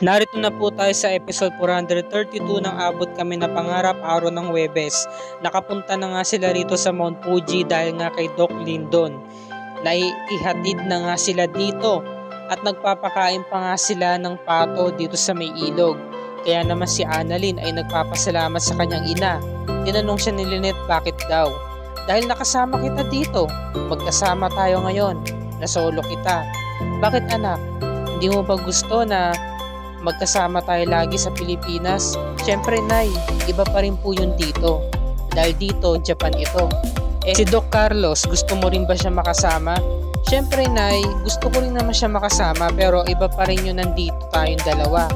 Narito na po tayo sa episode 432 ng Abot Kami na Pangarap, araw ng Huwebes. Nakapunta na nga sila rito sa Mount Fuji dahil nga kay Doc Lindon. Naihatid na nga sila dito at nagpapakain pa nga sila ng pato dito sa may ilog. Kaya naman si Annalyn ay nagpapasalamat sa kanyang ina. Tinanong siya ni Lynette bakit daw. Dahil nakasama kita dito, magkasama tayo ngayon, nasolo kita. Bakit anak? Hindi mo ba gusto na magkasama tayo lagi sa Pilipinas? Siyempre Nay, iba pa rin po yun dito. Dahil dito, Japan ito. Si Doc Carlos, gusto mo rin ba siya makasama? Siyempre Nay, gusto ko rin naman siya makasama pero iba pa rin yun nandito tayong dalawa.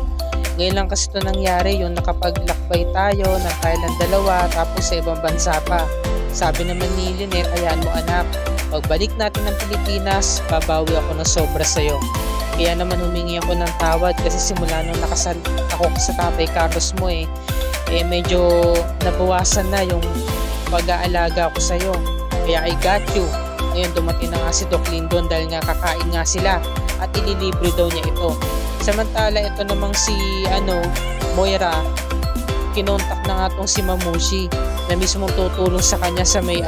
Ngayon lang kasi ito nangyari, yung nakapaglakbay tayo ng Thailand dalawa tapos sa ibang bansa pa. Sabi naman ni Lynette, hayaan mo anak, pagbalik natin ng Pilipinas, babawi ako ng sobra sa'yo. Kaya naman humingi ako ng tawad kasi simula nung nakasal ako sa Tatay Carlos mo medyo nabawasan na yung pag-aalaga ko sa'yo. Kaya I got you. Ngayon dumating na nga si Doc Lindon dahil nga kakain nga sila at ililibre daw niya ito. Samantala ito namang si Moira, kinontak na nga tong si Mamushi na mismo tutulong sa kanya sa may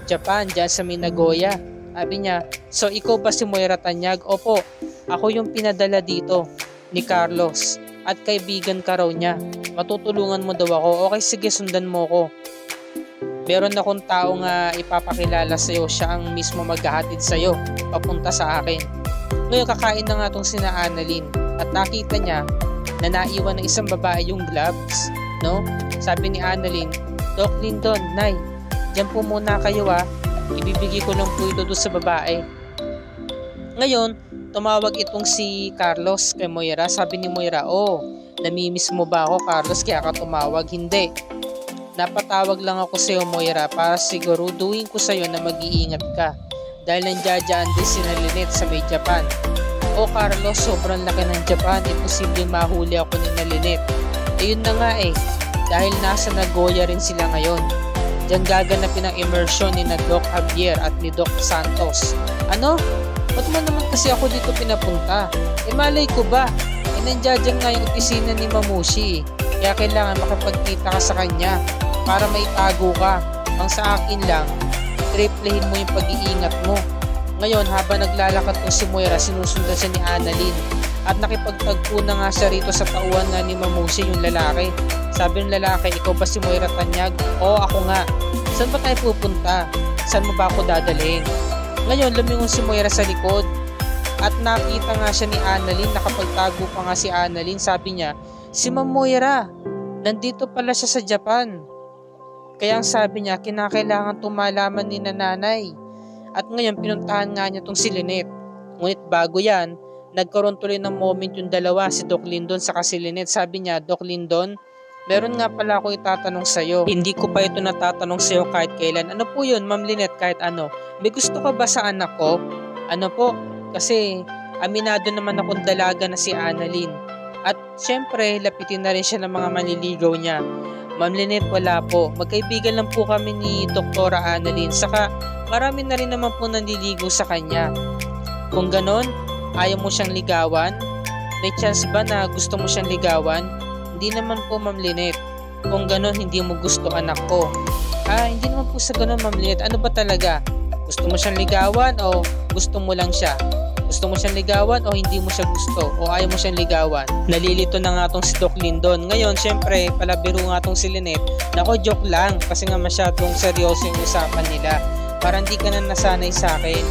Japan, dyan sa may Nagoya. Sabi niya, so ikaw ba si Moira Tanyag? Opo, ako yung pinadala dito ni Carlos at kaibigan ka raw niya. Matutulungan mo daw ako. Okay, sige, sundan mo ko. Meron akong tao nga ipapakilala sa'yo. Siya ang mismo maghahatid sa'yo papunta sa akin. Ngayon kakain na nga tong sina Annalyn at nakita niya na naiwan ng isang babae yung gloves. No? Sabi ni Annalyn, Doc Lindon, Nay, dyan po muna kayo ibibigay ko lang po ito doon sa babae. Ngayon, tumawag itong si Carlos kay Moira. Sabi ni Moira, namimiss mo ba ako Carlos kaya ka tumawag? Hindi. Napatawag lang ako sa iyo Moira para siguruduhin ko sa iyo na mag-iingat ka. Dahil nandiyan din si Lynette sa may Japan. Carlos, sobrang laki ng Japan. Imposibleng mahuli ako ni Lynette. Ayun na nga dahil nasa Nagoya rin sila ngayon. Diyan gaganapin ang immersion ni na Doc Javier at ni Doc Santos. Ano? Ba't mo naman kasi ako dito pinapunta? Malay ko ba? Nandiyan nga yung opisina ni Mamushi. Kaya kailangan makapagkita ka sa kanya para maitago ka. Ang sa akin lang, triplehin mo yung pag-iingat mo. Ngayon, habang naglalakad tong si Moira, sinusundan siya ni Annalyn. At nakipagtagpo na nga siya rito sa tauhan nga ni Mamushi, yung lalaki. Sabi ng lalaki, ikaw ba si Moira Tanyag? Oo, ako nga. Saan ba tayo pupunta? Saan mo ba ako dadalhin? Ngayon, lumingon si Moira sa likod. At nakita nga siya ni Annalyn, nakapagtago pa nga si Annalyn. Sabi niya, si Ma'am Moira, nandito pala siya sa Japan. Kaya ang sabi niya, kinakailangan tumalaman ni nanay. At ngayon, pinuntahan nga niya tong si Lynette. Ngunit bago yan, nagkaroon tuloy ng moment yung dalawa, si Doc Lindon saka si Lynette. Sabi niya, Doc Lindon, meron nga pala ako itatanong sa'yo. Hindi ko pa ito natatanong sa'yo kahit kailan. Ano po yun, Ma'am Lynette, kahit ano? May gusto ka ba sa anak ko? Ano po? Kasi aminado naman akong dalaga na si Annalyn. At syempre, lapitin na rin siya ng mga manliligaw niya. Ma'am Lynette, wala po. Magkaibigan lang po kami ni Dr. Annalyn. Saka marami na rin naman po nanliligaw sa kanya. Kung ganon, ayaw mo siyang ligawan? May chance ba na gusto mo siyang ligawan? Hindi naman po Ma'am Lynette. Kung ganon, hindi mo gusto anak ko. Hindi naman po sa ganon Ma'am Lynette. Ano ba talaga? Gusto mo siyang ligawan o gusto mo lang siya? Gusto mo siyang ligawan o hindi mo siya gusto o ayaw mo siyang ligawan? Nalilito na nga tong si Doc Lindon. Ngayon, syempre, palabiro nga tong si Lynette. Nako, joke lang kasi nga masyadong seryoso yung usapan nila. Parang di ka na nasanay sa akin.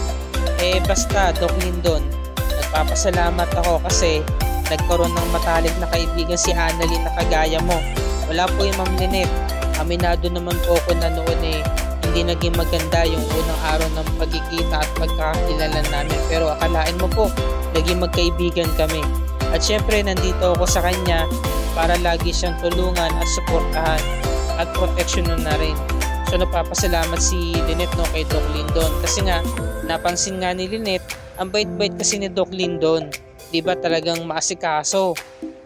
Basta, Doc Lindon, nagpapasalamat ako kasi nagkaroon ng matalik na kaibigan si Annalyn na kagaya mo. Wala po yung Ma'am Lynette. Aminado naman po ako na noon hindi naging maganda yung unang araw ng pagkikita at pagkakilala namin. Pero akalain mo po, naging magkaibigan kami. At syempre, nandito ako sa kanya para lagi siyang tulungan at suportahan at proteksyonan na rin. So napapasalamat si Lynette kay Doc Lindon. Kasi nga, napansin nga ni Lynette, ang bait-bait kasi ni Doc Lindon. Diba talagang maasikaso?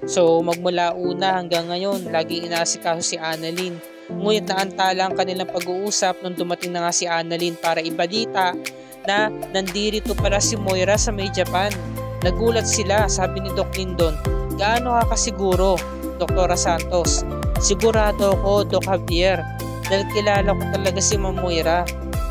So magmula una hanggang ngayon, laging inaasikaso si Annalyn. Ngunit naantala ang kanilang pag-uusap nung dumating na nga si Annalyn para ibalita na nandirito pala si Moira sa may Japan. Nagulat sila, sabi ni Doc Lindon, Gaano ka kasiguro, Doktora Santos? Sigurado ako, Doc Javier, dahil kilala ko talaga si Ma'am Moira.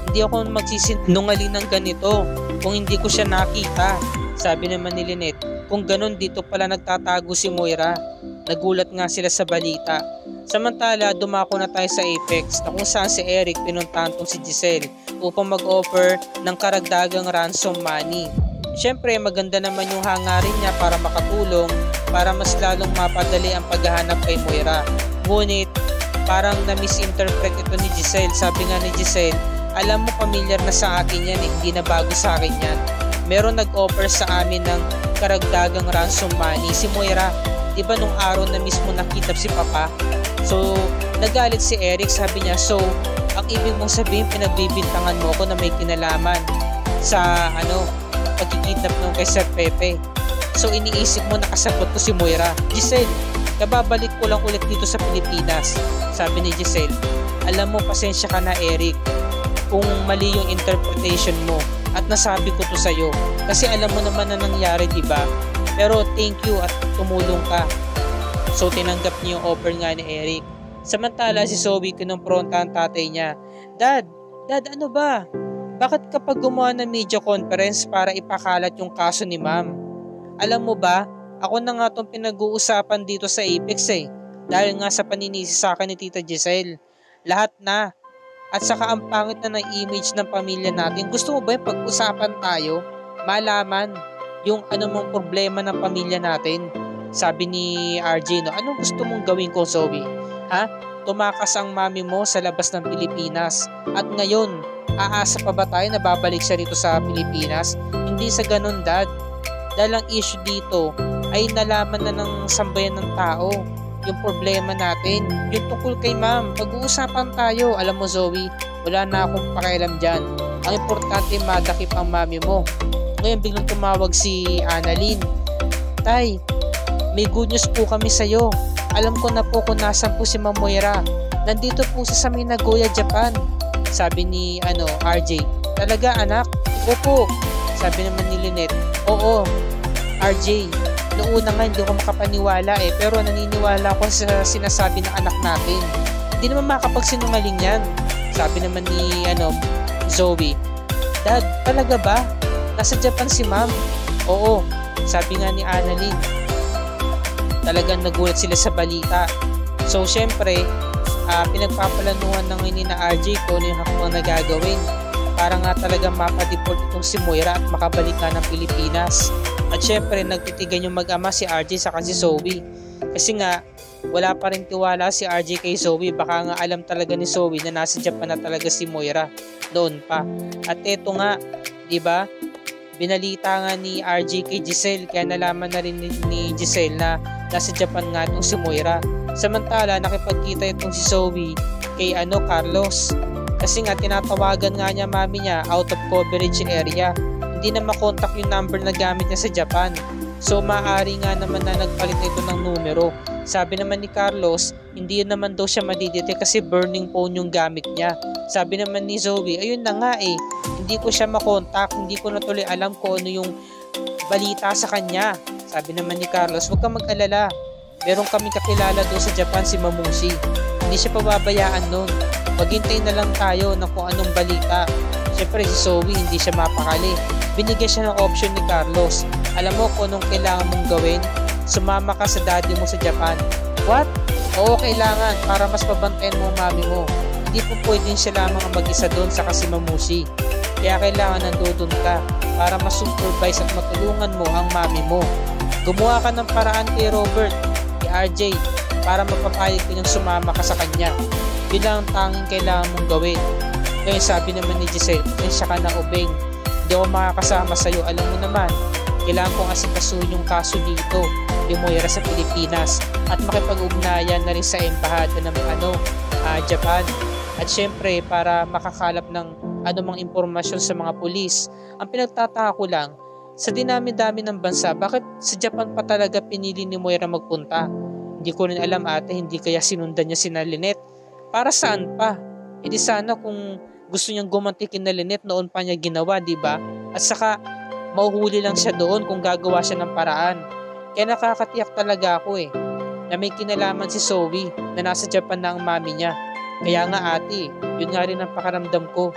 Hindi ako magsisinungaling ng ganito kung hindi ko siya nakita. Sabi naman ni Lynette, kung ganun dito pala nagtatago si Moira. Nagulat nga sila sa balita. Samantala, dumako na tayo sa Apex na kung saan si Eric pinuntahan tong si Giselle upang mag-offer ng karagdagang ransom money. Siyempre, maganda naman yung hangarin niya para makatulong para mas lalong mapadali ang paghahanap kay Moira. Ngunit, parang na-misinterpret ito ni Giselle. Sabi nga ni Giselle, alam mo familiar na sa akin yan, hindi na bago sa akin yan. Meron nag-offer sa amin ng karagdagang ransom money, si Moira. Diba nung araw na mismo nakita si Papa? So, nagalit si Eric, sabi niya, so, ang ibig mong sabihin, pinagbibintangan mo ako na may kinalaman sa, pagkikidnap nung kay Sir Pepe. So, iniisip mo nakasagot ko si Moira. Giselle, kababalik ko lang ulit dito sa Pilipinas. Sabi ni Giselle, alam mo, pasensya ka na Eric, kung mali yung interpretation mo at nasabi ko to sa'yo. Kasi alam mo naman na nangyari, diba? Pero thank you at tumulong ka. So tinanggap niya yung offer nga ni Eric. Samantala si Zoe kinumpronta ang tatay niya. Dad, ano ba? Bakit kapag gumawa ng media conference para ipakalat yung kaso ni ma'am? Alam mo ba, ako na nga itong pinag-uusapan dito sa Apex dahil nga sa paninisi sa akin ni Tita Giselle. Lahat na. At saka ang pangit na ng image ng pamilya natin. Gusto mo ba yung pag-usapan tayo? Malaman yung anumang problema ng pamilya natin. Sabi ni RJ, anong gusto mong gawin ko, Zoe? Ha? Tumakas ang mami mo sa labas ng Pilipinas. At ngayon, aasa pa ba tayo na babalik siya rito sa Pilipinas? Hindi sa ganun, Dad. Dahil ang issue dito ay nalaman na ng sambayan ng tao yung problema natin. Yung tungkol kay ma'am, pag-uusapan tayo. Alam mo, Zoe, wala na akong pakialam dyan. Ang importante, madakip ang mami mo. Ngayon biglang tumawag si Annalyn. Tay, may good news po kami sa'yo. Alam ko na po kung nasan po si Ma'am Moira. Nandito po sa Nagoya, Japan. Sabi ni RJ. Talaga anak? Opo. Sabi naman ni Lynette. Oo, RJ. Noong una nga hindi ko makapaniwala pero naniniwala ko sa sinasabi ng anak natin. Hindi naman makapagsinungaling yan. Sabi naman ni Zoe. Dad, talaga ba? Nasa Japan si ma'am. Oo, sabi nga ni Annalyn. Talagang nagulat sila sa balita. So, syempre, pinagpapalanuhan ng ini na RJ kung ano yung hakbang na gagawin para nga talaga mapadeport itong si Moira at makabalik ka ng Pilipinas. At syempre, nagtitigan yung mag-ama si RJ sa si Zoe. Kasi nga, wala pa rin tiwala si RJ kay Zoe. Baka nga alam talaga ni Zoe na nasa Japan na talaga si Moira noon pa. At eto nga, diba? Binalita nga ni RJ kay Giselle kaya nalaman na rin ni Giselle na nasa Japan nga itong si Moira. Samantala nakipagkita itong si Zoe kay Carlos kasi nga tinatawagan nga niya mami niya out of coverage area. Hindi na makontak yung number na gamit niya sa Japan. So maaari nga naman na nagpalit ito ng numero. Sabi naman ni Carlos, hindi naman daw siya madidetect kasi burning phone yung gamit niya. Sabi naman ni Zoe, ayun na nga hindi ko siya makontak, hindi ko na tuloy alam kung ano yung balita sa kanya. Sabi naman ni Carlos, huwag kang mag-alala. Meron kami kakilala doon sa Japan, si Mamushi. Hindi siya pababayaan nun. Maghintay na lang tayo ng kung anong balita. Siyempre si Zoe hindi siya mapakali. Binigyan siya ng option ni Carlos. Alam mo kung anong kailangan mong gawin? Sumama ka sa daddy mo sa Japan. What? Oo, kailangan para mas pabantayan mo ang mami mo. Hindi po pwedeng siya lamang ang mag-isa doon sa si Mamushi. Kaya kailangan nandoon ka para ma-supervise at matulungan mo ang mami mo. Gumawa ka ng paraan kay Robert, kay RJ, para mapapayag nilang sumama ka sa kanya. Yun lang ang tanging kailangan mong gawin. Ngayon sabi naman ni Giselle, pasensya ka na Obeng. Hindi ako makakasama sa'yo. Alam mo naman, kailangan kong asikasuhin yung kaso dito, yung Moira sa Pilipinas, at makipag-ugnayan na rin sa embahada ng Japan. At syempre, para makakalap ng anumang impormasyon sa mga pulis. Ang pinagtataka ko lang, sa dinami-dami ng bansa, bakit sa Japan pa talaga pinili ni Moira magpunta? Hindi ko rin alam ate, hindi kaya sinundan niya sina Lynette? Para saan pa? E di sana kung gusto niyang gumanti kina Lynette noon pa niya ginawa, di ba? At saka, mauhuli lang siya doon kung gagawa siya ng paraan. Kaya nakakatiyak talaga ako na may kinalaman si Zoe na nasa Japan na ang mami niya. Kaya nga ate, yun nga rin ang pakaramdam ko.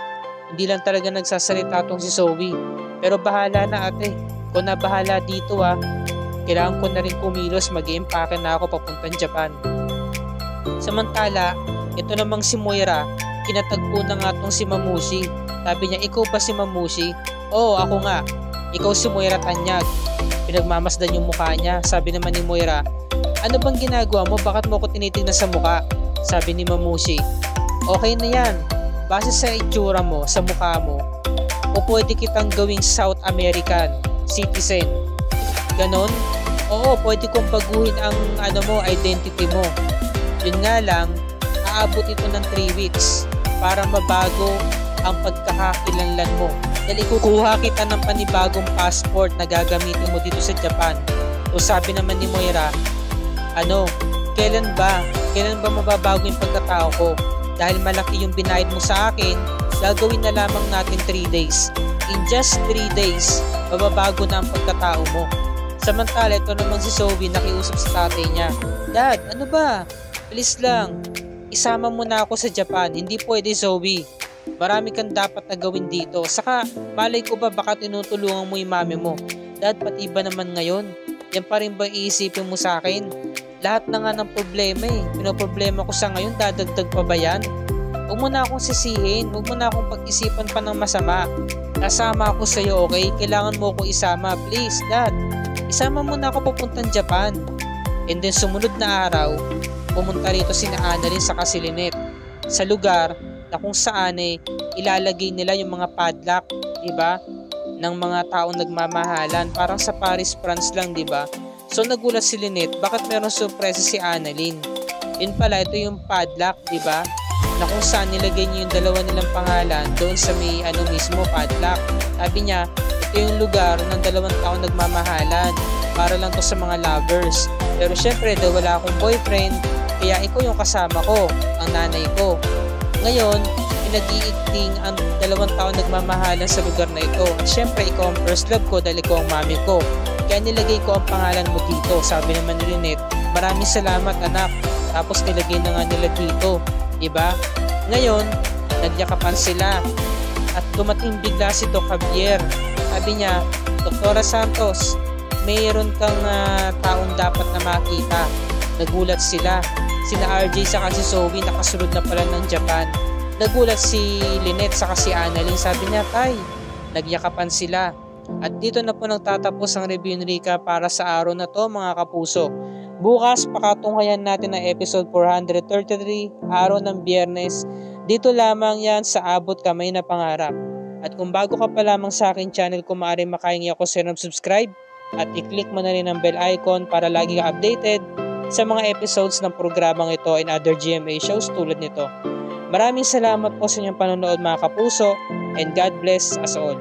Hindi lang talaga nagsasalita tong si Zoe. Pero bahala na ate, kung na bahala dito kailangan ko na rin kumilos, mag-i-impake na ako papuntang Japan. Samantala, ito namang si Moira, kinatagpo na nga tong si Mamushi. Sabi niya, ikaw ba si Mamushi? Oo, ako nga. Ikaw si Moira Tanyag. Pinagmamasdan yung mukha niya. Sabi naman ni Moira, ano bang ginagawa mo? Bakit mo ako tinitignan sa mukha? Sabi ni Mamushi, okay na yan. Base sa itsura mo, sa mukha mo, o pwede kitang gawing South American citizen. Ganon? Oo, pwede kong baguhin ang identity mo. Yun nga lang, aabot ito ng 3 weeks para mabago ang pagkakakilanlan mo. Dahil ikukuha kita ng panibagong passport na gagamitin mo dito sa Japan. So sabi naman ni Moira, kailan ba mababago yung pagkatao ko? Dahil malaki yung binayad mo sa akin, gagawin na lamang natin 3 days. In just 3 days, mababago na ang pagkatao mo. Samantala, ito naman si Zoe nakiusap sa tatay niya. Dad, ano ba? Please lang, isama mo na ako sa Japan. Hindi pwede, Zoe. Marami kang dapat na gawin dito. Saka, malay ko ba baka tinutulungan mo yung mami mo? Dad, pati ba naman ngayon? Yan pa rin ba iisipin mo sa akin? Lahat na nga ng problema Pinoproblema ko sa ngayon, dadagdag pa ba yan? Huwag mo na akong sisihin. Huwag mo na akong pag-isipan pa ng masama. Nasama ako sa'yo, okay? Kailangan mo ako isama. Please, Dad. Isama mo na ako papuntang Japan. And then sumunod na araw, pumunta rito sina Annalyn sa si Lynette sa lugar na kung saan ilalagay nila yung mga padlock, diba? Ng mga taong nagmamahalan. Parang sa Paris, France lang, diba? So nagulat si Lynette, bakit meron surpresa si Annalyn? Yun pala, ito yung padlock, diba? Na kung saan nilagay niyo yung dalawa nilang pangalan doon sa may mismo padlock. Sabi niya, ito yung lugar ng dalawang taong nagmamahalan. Para lang to sa mga lovers. Pero syempre, daw wala akong boyfriend, kaya ikaw yung kasama ko, ang nanay ko. Ngayon, pinag-iigting ang dalawang taong nagmamahalan sa lugar na ito. At syempre, ikaw ang first love ko dahil ikaw ang mami ko. Kaya nilagay ko ang pangalan mo dito. Sabi naman ni Lynette, maraming salamat anak. Tapos nilagay na nga nila dito. Diba? Ngayon, nagyakapan sila. At dumating bigla si Doc Javier. Sabi niya, Doktora Santos, mayroon kang taong dapat na makita. Nagulat sila. Sina RJ saka si Zoe nakasunod na pala ng Japan. Nagulat si Lynette saka si Annalyn. Sabi niya, tay, nagyakapan sila. At dito na po nagtatapos ang review ni Rika para sa araw na to mga kapuso. Bukas pakatunghayan natin ang episode 433, araw ng Biyernes. Dito lamang yan sa Abot Kamay na Pangarap. At kung bago ka pa lamang sa akin channel, kung maaari makahingi ako sa subscribe at i-click mo na rin ang bell icon para lagi ka updated sa mga episodes ng programang ito and other GMA shows tulad nito. Maraming salamat po sa inyong panonood mga kapuso and God bless us all.